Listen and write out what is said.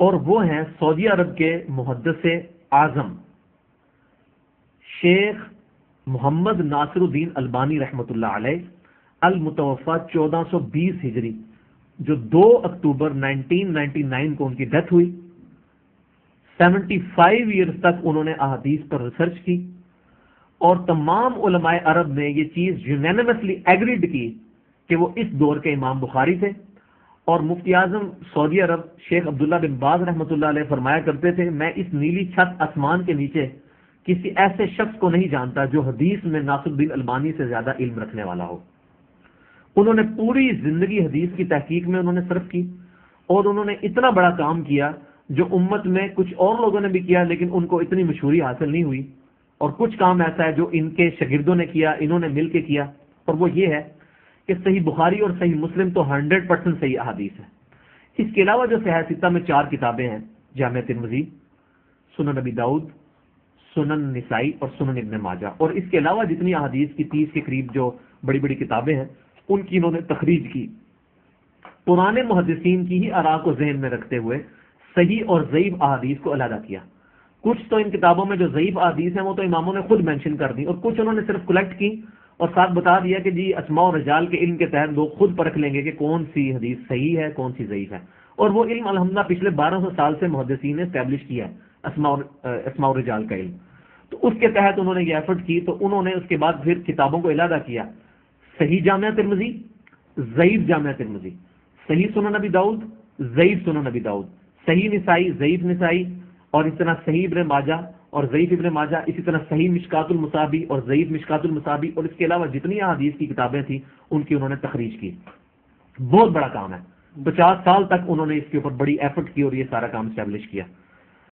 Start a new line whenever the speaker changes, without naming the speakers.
اور وہ ہیں سعودی عرب کے محدث اعظم شیخ محمد ناصر الدین البانی رحمۃ اللہ علیہ، المتوفا 1420 ہجری، جو 2 اکتوبر 1999 کو ان کی ڈیتھ ہوئی۔ 75 ایئرز تک انہوں نے احادیث پر ریسرچ کی، اور تمام علماء عرب نے یہ چیز یونینیمسلی ایگریڈ کی کہ وہ اس دور کے امام بخاری تھے۔ اور مفتی اعظم سعودی عرب شیخ عبداللہ بن باز رحمۃ اللہ علیہ فرمایا کرتے تھے، میں اس نیلی چھت آسمان کے نیچے کسی ایسے شخص کو نہیں جانتا جو حدیث میں ناصر الدین البانی سے زیادہ علم رکھنے والا ہو۔ انہوں نے پوری زندگی حدیث کی تحقیق میں انہوں نے صرف کی، اور انہوں نے اتنا بڑا کام کیا جو امت میں کچھ اور لوگوں نے بھی کیا لیکن ان کو اتنی مشہوری حاصل نہیں ہوئی، اور کچھ کام ایسا ہے جو ان کے شاگردوں نے کیا، انہوں نے مل کے کیا، اور وہ یہ ہے کہ صحیح بخاری اور صحیح مسلم تو 100% صحیح احادیث ہے۔ اس کے علاوہ جو صحیح ستہ میں 4 کتابیں ہیں، جامع ترمذی، سنن نبی داؤد، سنن نسائی اور سنن ابن ماجہ، اور اس کے علاوہ جتنی احادیث کی 30 کے قریب جو بڑی بڑی کتابیں ہیں ان کی انہوں نے تخریج کی، پرانے محدثین کی ہی آراء کو ذہن میں رکھتے ہوئے صحیح اور ضعیف احادیث کو علیحدہ کیا۔ کچھ تو ان کتابوں میں جو ضعیف احادیث ہیں وہ تو اماموں نے خود مینشن کر دی، اور کچھ انہوں نے صرف کلیکٹ کی اور ساتھ بتا دیا کہ جی اسماء و رجال کے علم کے تحت لوگ خود پرکھ لیں گے کہ کون سی حدیث صحیح ہے کون سی ضعیف ہے، اور وہ علم الحمدللہ پچھلے 1200 سال سے محدثین نے اسٹیبلش کیا ہے، اسماء و رجال کا علم۔ تو اس کے تحت انہوں نے یہ ایفرٹ کی، تو انہوں نے اس کے بعد پھر کتابوں کو علیحدہ کیا، صحیح جامع ترمذی، ضعیف جامع ترمذی، صحیح سنن نبی داؤد، ضعیف سنن نبی داؤد، صحیح نسائی، ضعیف نسائی، اور اس طرح صحیح ابن ماجہ اور ضعیف ابن ماجہ، اسی طرح صحیح مشکات المصابی اور ضعیف مشکات المصابی، اور اس کے علاوہ جتنی احادیث کی کتابیں تھیں ان کی انہوں نے تخریج کی۔ بہت بڑا کام ہے، 50 سال تک انہوں نے اس کے اوپر بڑی ایفرٹ کی اور یہ سارا کام اسٹیبلش کیا۔